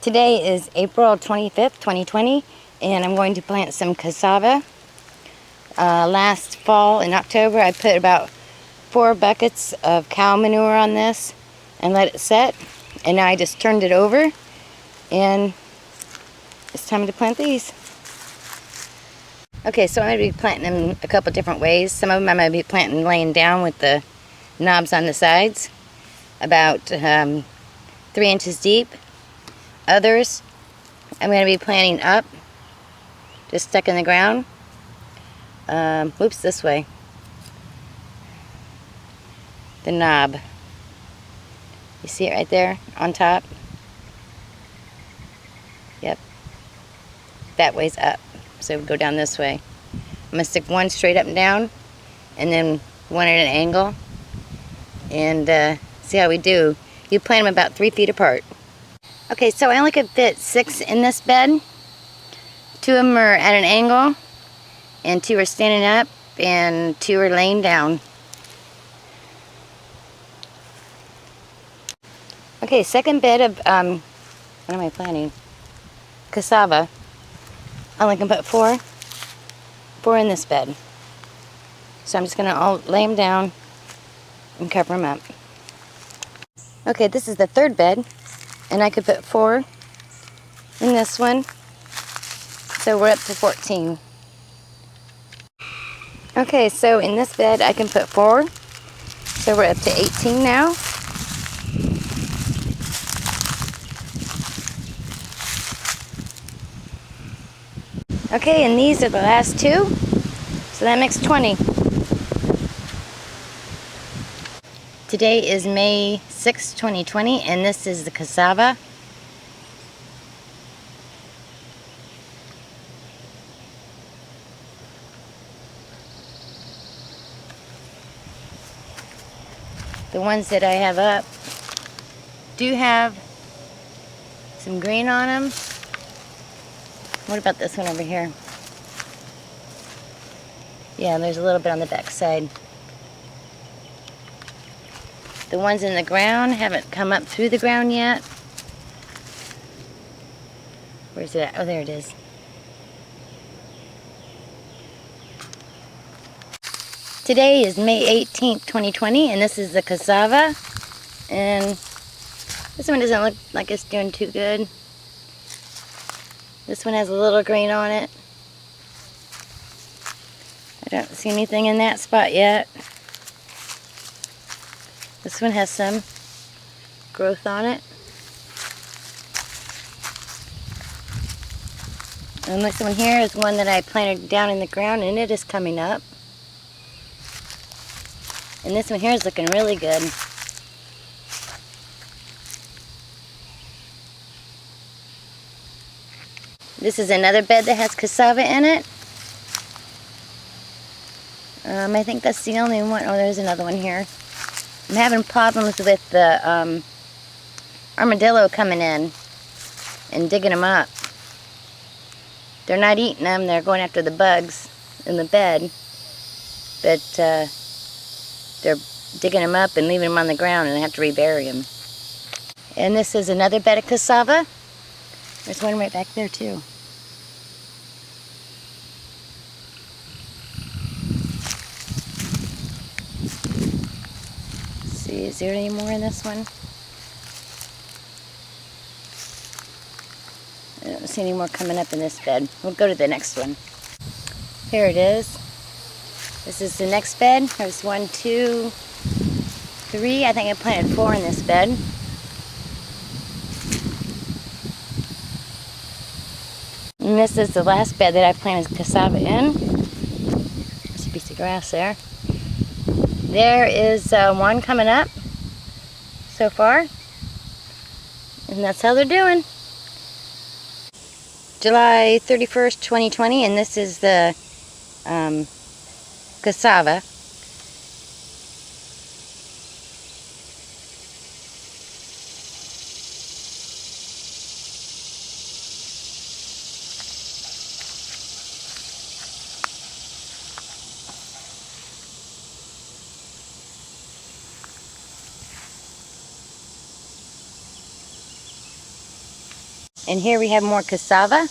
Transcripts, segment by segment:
Today is April 25th, 2020, and I'm going to plant some cassava. Last fall in October I put about 4 buckets of cow manure on this and let it set, and now I just turned it over and it's time to plant these. Okay, so I'm going to be planting them a couple different ways. Some of them I'm going to be planting laying down with the knobs on the sides, about 3 inches deep. Others I'm going to be planting up, just stuck in the ground. Oops, this way. The knob. You see it right there on top? Yep. That way's up. So we go down this way. I'm going to stick one straight up and down, and then one at an angle, and see how we do. You plant them about 3 feet apart. Okay, so I only could fit 6 in this bed. 2 of them are at an angle, and 2 are standing up, and 2 are laying down. Okay, second bed of, what am I planting? Cassava. I only can put 4 in this bed. So I'm just going to lay them down and cover them up. Okay, this is the third bed, and I could put 4 in this one. So we're up to 14. Okay, so in this bed I can put 4. So we're up to 18 now. Okay, and these are the last 2. So that makes 20. Today is May 6, 2020, and this is the cassava. The ones that I have up do have some green on them. What about this one over here? Yeah, there's a little bit on the back side. The ones in the ground haven't come up through the ground yet. Where's it at? Oh, there it is. Today is May 18th, 2020, and this is the cassava. And this one doesn't look like it's doing too good. This one has a little green on it. I don't see anything in that spot yet. This one has some growth on it. And this one here is one that I planted down in the ground, and it is coming up. And this one here is looking really good. This is another bed that has cassava in it. I think that's the only one. Oh, there's another one here. I'm having problems with the armadillo coming in and digging them up. They're not eating them, they're going after the bugs in the bed. But they're digging them up and leaving them on the ground, and I have to rebury them. And this is another bed of cassava. There's one right back there too. Let's see, is there any more in this one? I don't see any more coming up in this bed. We'll go to the next one. Here it is. This is the next bed. There's 1, 2, 3. I think I planted 4 in this bed. And this is the last bed that I planted cassava in. There's a piece of grass there. There is 1 coming up so far. And that's how they're doing. July 31st, 2020, and this is the cassava. And here we have more cassava.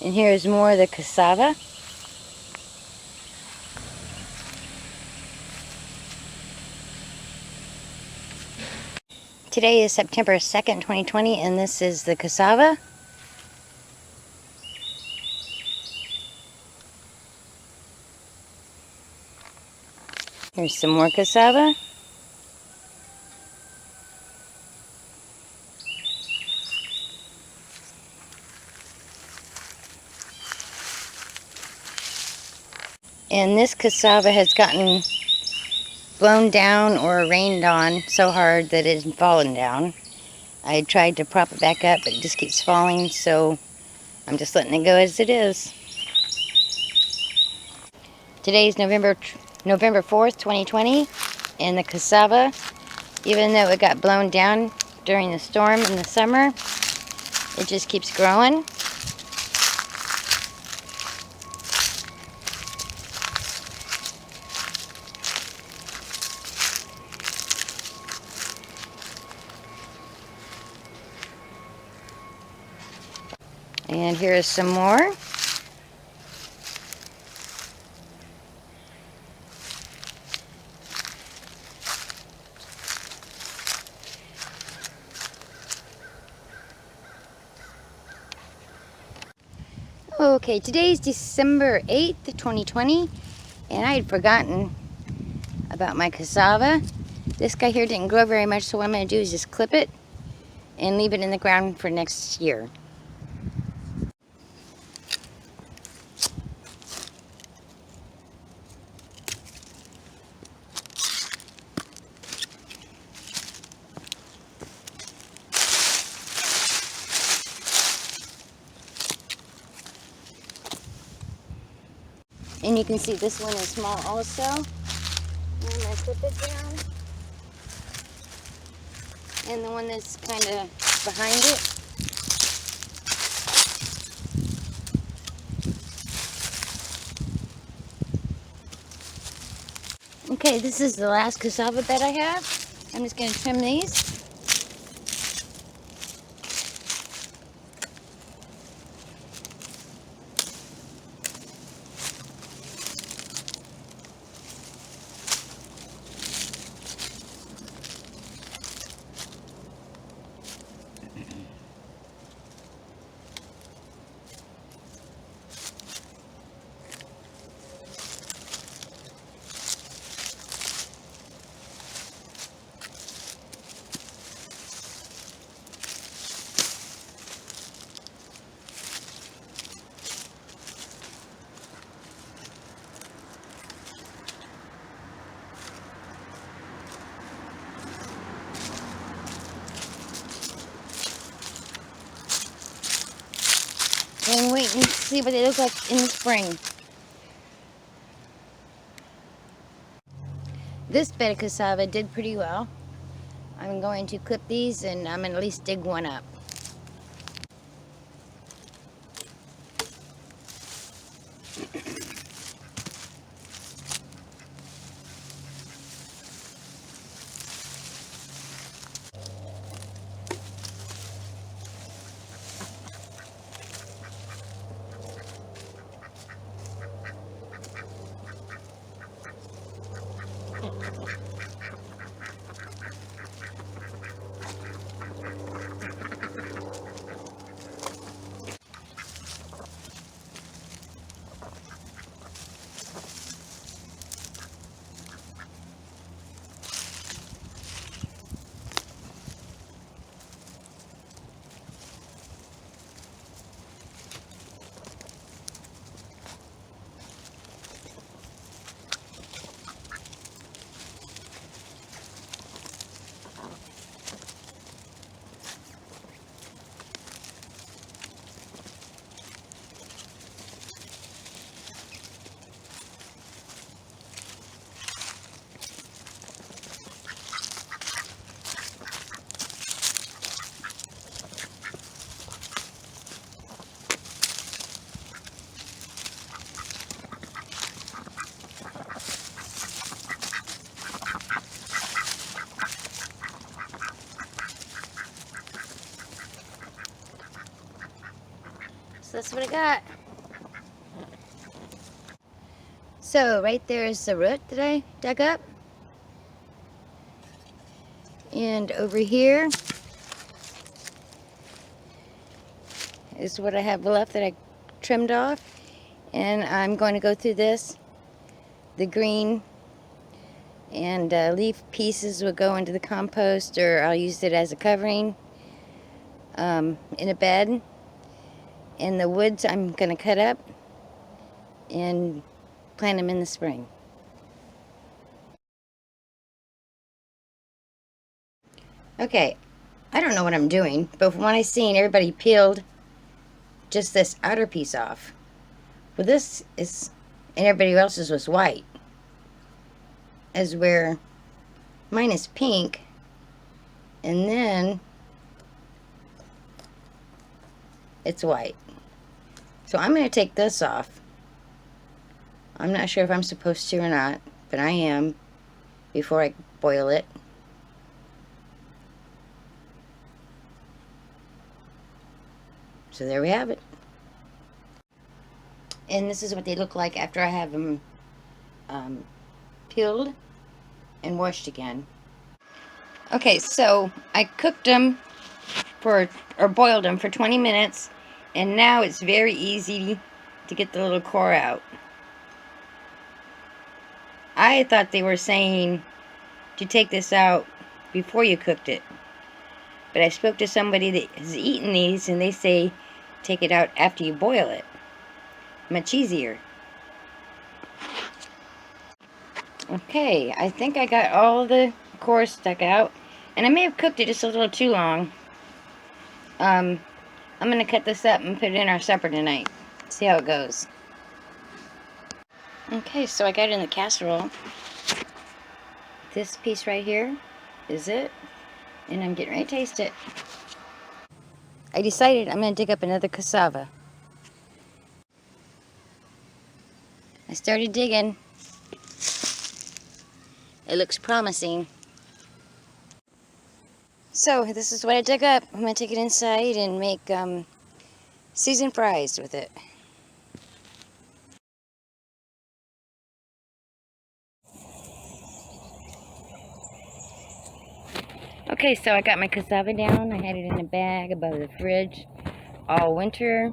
And here's more of the cassava. Today is September 2nd, 2020, and this is the cassava. Here's some more cassava. And this cassava has gotten blown down or rained on so hard that it's fallen down. I tried to prop it back up, but it just keeps falling, so I'm just letting it go as it is. Today's November 4th, 2020, and the cassava, even though it got blown down during the storm in the summer, it just keeps growing. And here is some more. Okay, today's December 8th, 2020, and I had forgotten about my cassava. This guy here didn't grow very much, so what I'm going to do is just clip it and leave it in the ground for next year. And you can see this one is small also. And I'm going to clip it down. And the one that's kind of behind it. Okay, this is the last cassava bed I have. I'm just going to trim these. And wait and see what they look like in the spring. This bed of cassava did pretty well. I'm going to clip these and I'm going to at least dig one up. that's what I got. So right there is the root that I dug up. And over here is what I have left that I trimmed off. And I'm going to go through this. The green and leaf pieces will go into the compost, or I'll use it as a covering in a bed. And the woods I'm going to cut up and plant them in the spring. Okay, I don't know what I'm doing, but from what I seen, everybody peeled just this outer piece off. Well, this is, and everybody else's was white, as where mine is pink, and then it's white. So I'm going to take this off. I'm not sure if I'm supposed to or not, but I am, before I boil it. So there we have it. And this is what they look like after I have them peeled and washed again. Okay, so I cooked them or boiled them for 20 minutes, and now it's very easy to get the little core out. I thought they were saying to take this out before you cooked it, but I spoke to somebody that has eaten these, and they say take it out after you boil it. Much easier. Okay, I think I got all the core stuck out, and I may have cooked it just a little too long. I'm going to cut this up and put it in our supper tonight. See how it goes. Okay, so I got it in the casserole. This piece right here is it, and I'm getting ready to taste it. I decided I'm going to dig up another cassava. I started digging. It looks promising. So this is what I dug up. I'm going to take it inside and make seasoned fries with it. Okay, so I got my cassava down. I had it in a bag above the fridge all winter,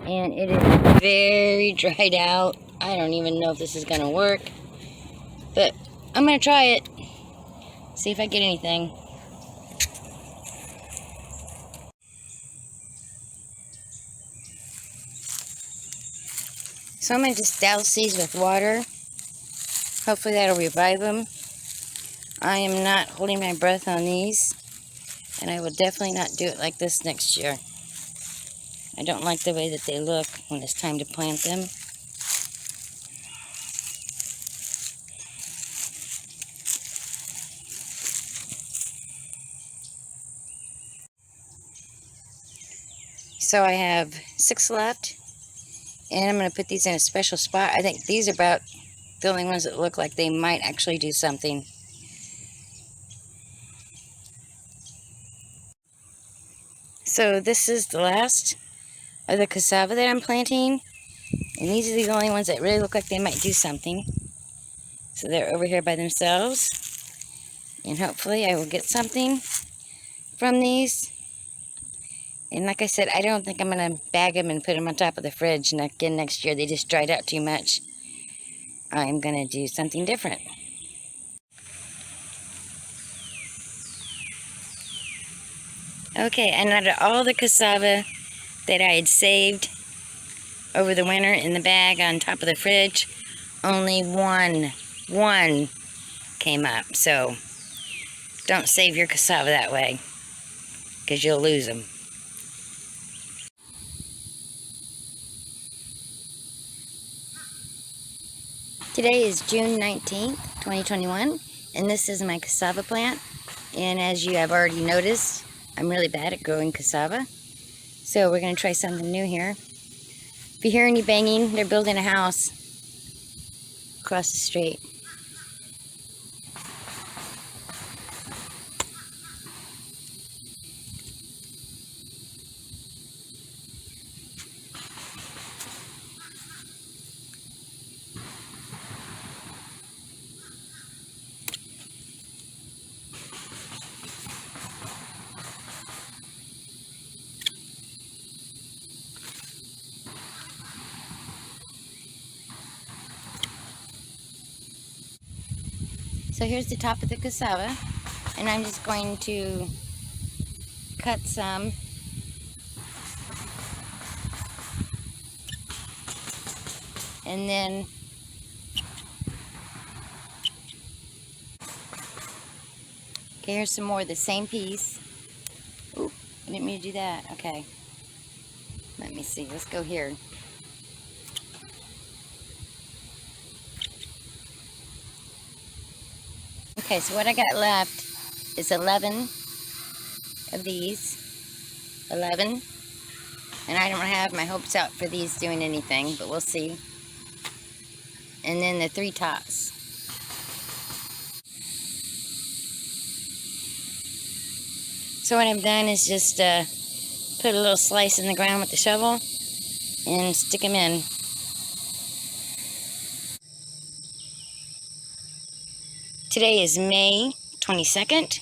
and it is very dried out. I don't even know if this is going to work, but I'm going to try it, see if I get anything. So I'm going to just douse these with water. Hopefully that'll revive them. I am not holding my breath on these, and I will definitely not do it like this next year. I don't like the way that they look when it's time to plant them. So I have 6 left, and I'm going to put these in a special spot. I think these are about the only ones that look like they might actually do something. So this is the last of the cassava that I'm planting, and these are the only ones that really look like they might do something. So they're over here by themselves, and hopefully I will get something from these. And like I said, I don't think I'm going to bag them and put them on top of the fridge again next year. They just dried out too much. I'm going to do something different. Okay, and out of all the cassava that I had saved over the winter in the bag on top of the fridge, only one came up. So don't save your cassava that way, because you'll lose them. Today is June 19th, 2021, and this is my cassava plant. And as you have already noticed, I'm really bad at growing cassava. So we're going to try something new here. If you hear any banging, they're building a house across the street. So here's the top of the cassava, and I'm just going to cut some. And then okay, here's some more of the same piece. Ooh, I didn't mean to do that. Okay. Let me see. Let's go here. Okay, so what I got left is 11 of these. 11. And I don't have my hopes out for these doing anything, but we'll see. And then the 3 tops. So what I've done is just put a little slice in the ground with the shovel and stick them in. Today is May 22nd,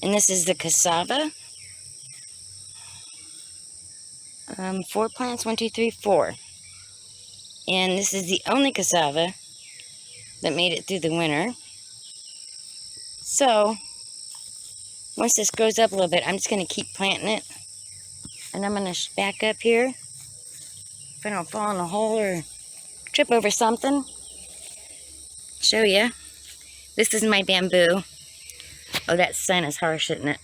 and this is the cassava. 4 plants, 1, 2, 3, 4. And this is the only cassava that made it through the winter. So, once this grows up a little bit, I'm just going to keep planting it. And I'm going to back up here. If I don't fall in a hole or trip over something, show you. This is my bamboo. Oh, that sun is harsh, isn't it?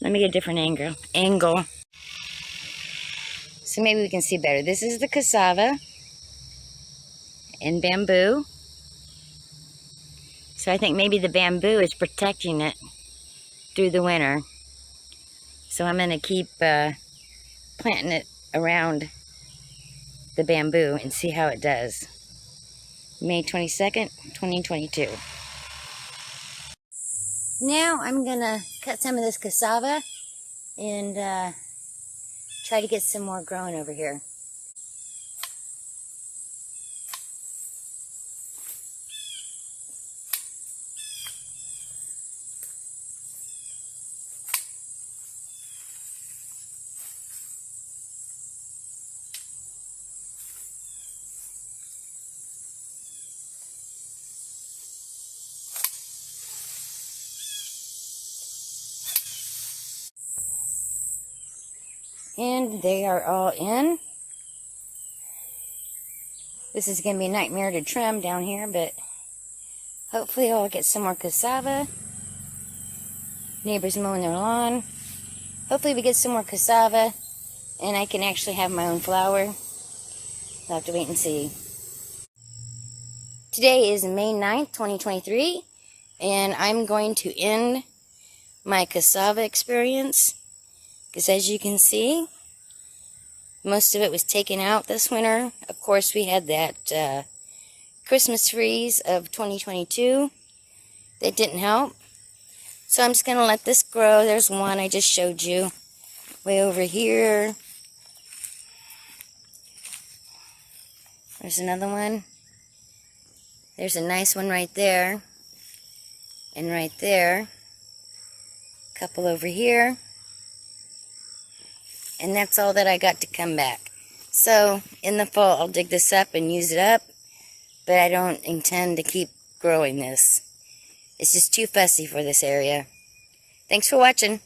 Let me get a different angle. So maybe we can see better. This is the cassava and bamboo. So I think maybe the bamboo is protecting it through the winter. So I'm going to keep planting it around the bamboo and see how it does. May 22nd, 2022. Now I'm going to cut some of this cassava and try to get some more growing over here. And they are all in. This is going to be a nightmare to trim down here, but hopefully I'll get some more cassava. Neighbors mowing their lawn. Hopefully we get some more cassava and I can actually have my own flour. I'll have to wait and see. Today is May 9th, 2023, and I'm going to end my cassava experience. Because as you can see, most of it was taken out this winter. Of course, we had that Christmas freeze of 2022. That didn't help. So I'm just going to let this grow. There's one I just showed you. Way over here. There's another one. There's a nice one right there. And right there. A couple over here. And that's all that I got to come back. So, in the fall, I'll dig this up and use it up. But I don't intend to keep growing this. It's just too fussy for this area. Thanks for watching.